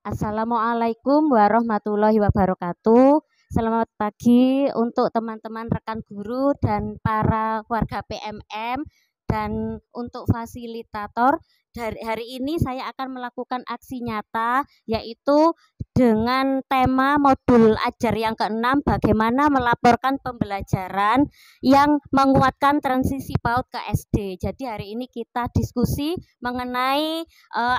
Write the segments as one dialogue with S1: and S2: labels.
S1: Assalamualaikum warahmatullahi wabarakatuh. Selamat pagi untuk teman-teman rekan guru dan para warga PMM dan untuk fasilitator. Dari hari ini saya akan melakukan aksi nyata yaitu dengan tema modul ajar yang keenam, bagaimana melaporkan pembelajaran yang menguatkan transisi PAUD ke SD. Jadi hari ini kita diskusi mengenai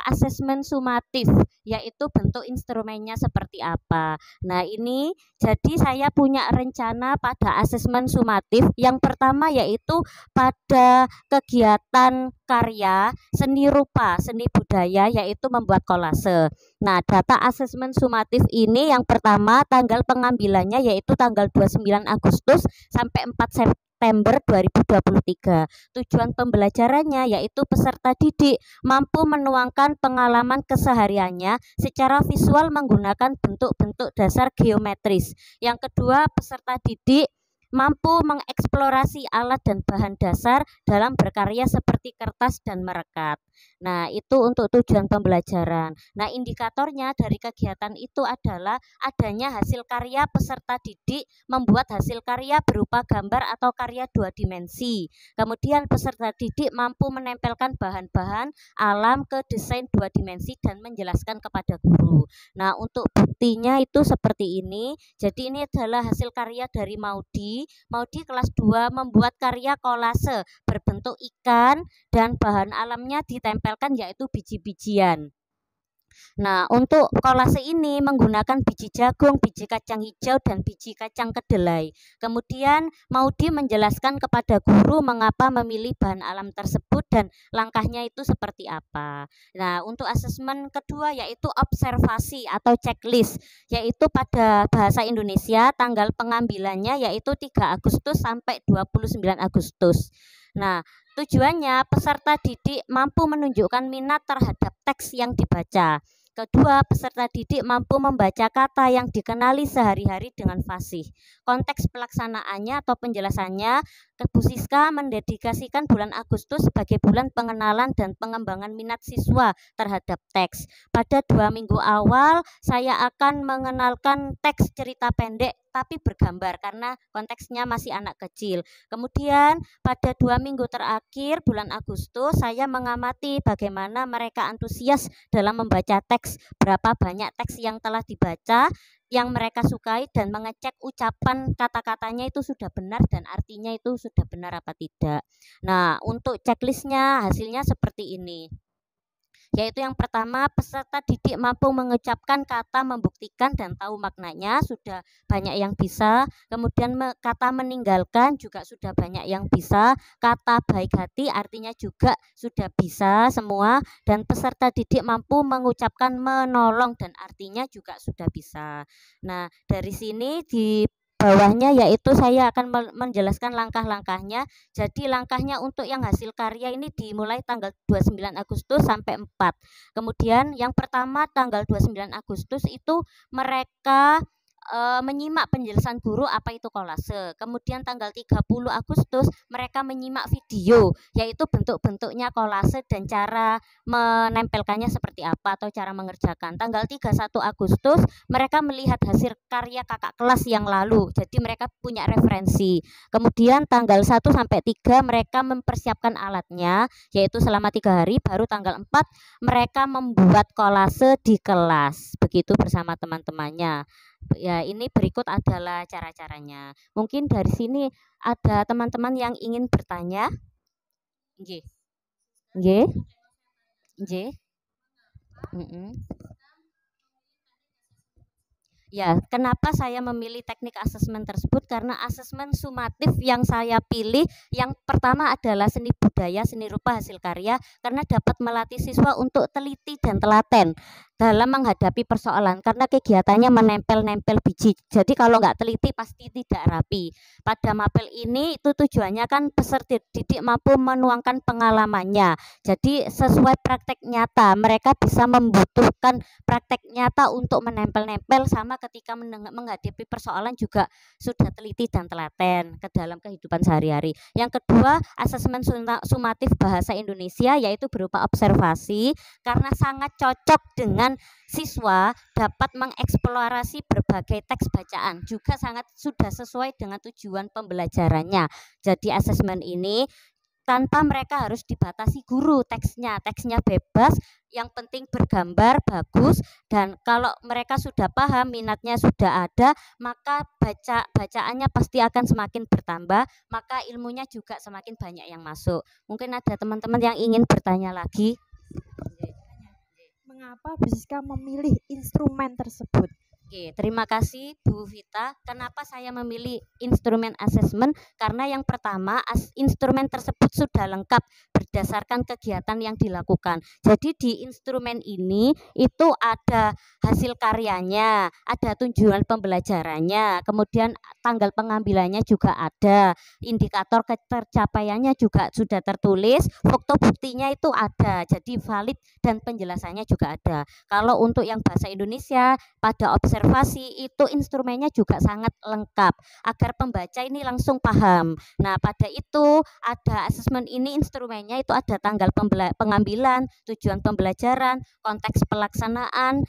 S1: asesmen sumatif, yaitu bentuk instrumennya seperti apa. Nah, ini jadi saya punya rencana pada asesmen sumatif. Yang pertama yaitu pada kegiatan karya seni rupa, seni budaya, yaitu membuat kolase. Nah, data asesmen sumatif ini yang pertama tanggal pengambilannya yaitu tanggal 29 Agustus sampai 4 September 2023. Tujuan pembelajarannya yaitu peserta didik mampu menuangkan pengalaman kesehariannya secara visual menggunakan bentuk-bentuk dasar geometris. Yang kedua, peserta didik mampu mengeksplorasi alat dan bahan dasar dalam berkarya seperti kertas dan merekat. Nah, itu untuk tujuan pembelajaran. Nah, indikatornya dari kegiatan itu adalah adanya hasil karya peserta didik membuat hasil karya berupa gambar atau karya 2 dimensi. Kemudian peserta didik mampu menempelkan bahan-bahan alam ke desain 2 dimensi dan menjelaskan kepada guru. Nah, untuk buktinya itu seperti ini. Jadi ini adalah hasil karya dari Maudi. Maudi kelas 2 membuat karya kolase berbentuk ikan dan bahan alamnya ditempelkan yaitu biji-bijian. Nah, untuk kolase ini menggunakan biji jagung, biji kacang hijau, dan biji kacang kedelai. Kemudian Maudi menjelaskan kepada guru mengapa memilih bahan alam tersebut dan langkahnya itu seperti apa. Nah, untuk asesmen kedua yaitu observasi atau checklist, yaitu pada bahasa Indonesia tanggal pengambilannya yaitu 3 Agustus sampai 29 Agustus. Nah, tujuannya peserta didik mampu menunjukkan minat terhadap teks yang dibaca. Kedua, peserta didik mampu membaca kata yang dikenali sehari-hari dengan fasih. Konteks pelaksanaannya atau penjelasannya, Bu Siska mendedikasikan bulan Agustus sebagai bulan pengenalan dan pengembangan minat siswa terhadap teks. Pada 2 minggu awal, saya akan mengenalkan teks cerita pendek tapi bergambar karena konteksnya masih anak kecil. Kemudian pada 2 minggu terakhir bulan Agustus saya mengamati bagaimana mereka antusias dalam membaca teks, berapa banyak teks yang telah dibaca, yang mereka sukai, dan mengecek ucapan kata-katanya itu sudah benar dan artinya itu sudah benar apa tidak. Nah, untuk checklistnya hasilnya seperti ini. Yaitu yang pertama, peserta didik mampu mengucapkan kata membuktikan dan tahu maknanya, sudah banyak yang bisa. Kemudian kata meninggalkan juga sudah banyak yang bisa. Kata baik hati artinya juga sudah bisa semua. Dan peserta didik mampu mengucapkan menolong dan artinya juga sudah bisa. Nah, dari sini di bawahnya yaitu saya akan menjelaskan langkah-langkahnya. Jadi langkahnya untuk yang hasil karya ini dimulai tanggal 29 Agustus sampai 4. Kemudian yang pertama tanggal 29 Agustus itu mereka menyimak penjelasan guru apa itu kolase. Kemudian tanggal 30 Agustus mereka menyimak video yaitu bentuk-bentuknya kolase dan cara menempelkannya seperti apa atau cara mengerjakan. Tanggal 31 Agustus mereka melihat hasil karya kakak kelas yang lalu. Jadi mereka punya referensi. Kemudian tanggal 1 sampai 3 mereka mempersiapkan alatnya yaitu selama 3 hari, baru tanggal 4 mereka membuat kolase di kelas. Begitu bersama teman-temannya. Ya, ini berikut adalah cara-caranya. Mungkin dari sini ada teman-teman yang ingin bertanya. Nggih. Nggih. Nggih. Ya, kenapa saya memilih teknik asesmen tersebut? Karena asesmen sumatif yang saya pilih yang pertama adalah seni budaya, seni rupa hasil karya, karena dapat melatih siswa untuk teliti dan telaten dalam menghadapi persoalan karena kegiatannya menempel-nempel biji. Jadi kalau nggak teliti pasti tidak rapi. Pada mapel ini itu tujuannya kan peserta didik mampu menuangkan pengalamannya. Jadi sesuai praktek nyata, mereka bisa membutuhkan praktek nyata untuk menempel-nempel, sama ketika menghadapi persoalan juga sudah teliti dan telaten ke dalam kehidupan sehari-hari. Yang kedua, asesmen sumatif bahasa Indonesia yaitu berupa observasi karena sangat cocok dengan kemudian siswa dapat mengeksplorasi berbagai teks bacaan, juga sudah sesuai dengan tujuan pembelajarannya. Jadi asesmen ini tanpa mereka harus dibatasi guru teksnya bebas, yang penting bergambar bagus, dan kalau mereka sudah paham, minatnya sudah ada, maka bacaannya pasti akan semakin bertambah, maka ilmunya juga semakin banyak yang masuk. Mungkin ada teman-teman yang ingin bertanya lagi.
S2: Mengapa Biska memilih instrumen tersebut?
S1: Oke, terima kasih Bu Vita. Kenapa saya memilih instrumen asesmen? Karena yang pertama, instrumen tersebut sudah lengkap berdasarkan kegiatan yang dilakukan. Jadi di instrumen ini itu ada hasil karyanya, ada tujuan pembelajarannya, kemudian tanggal pengambilannya juga ada, indikator ketercapaiannya juga sudah tertulis, foto buktinya itu ada, jadi valid dan penjelasannya juga ada. Kalau untuk yang bahasa Indonesia, pada observasi itu instrumennya juga sangat lengkap agar pembaca ini langsung paham. Nah, pada itu ada asesmen ini, instrumennya itu ada tanggal pengambilan, tujuan pembelajaran, konteks pelaksanaan,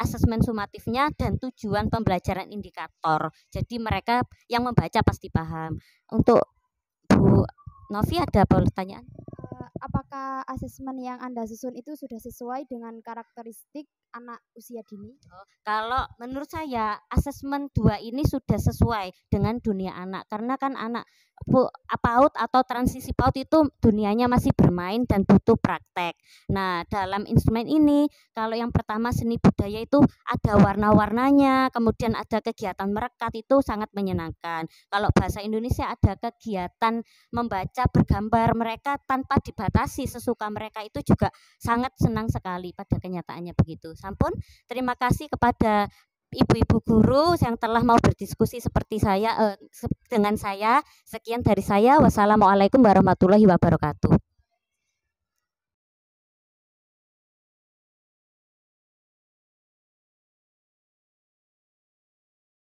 S1: asesmen sumatifnya, dan tujuan pembelajaran indikator. Jadi mereka yang membaca pasti paham. Untuk Bu Novi ada pertanyaan?
S2: Apakah asesmen yang Anda susun itu sudah sesuai dengan karakteristik anak usia dini?
S1: Kalau menurut saya asesmen 2 ini sudah sesuai dengan dunia anak, karena kan anak PAUD atau transisi PAUD itu dunianya masih bermain dan butuh praktek. Nah, dalam instrumen ini kalau yang pertama seni budaya itu ada warna-warnanya, kemudian ada kegiatan merekat, itu sangat menyenangkan. Kalau bahasa Indonesia ada kegiatan membaca bergambar, mereka tanpa dibatasi, sesuka mereka, itu juga sangat senang sekali. Pada kenyataannya begitu. Sampun, terima kasih kepada ibu-ibu guru yang telah mau berdiskusi seperti saya dengan saya. Sekian dari saya. Wassalamualaikum warahmatullahi wabarakatuh.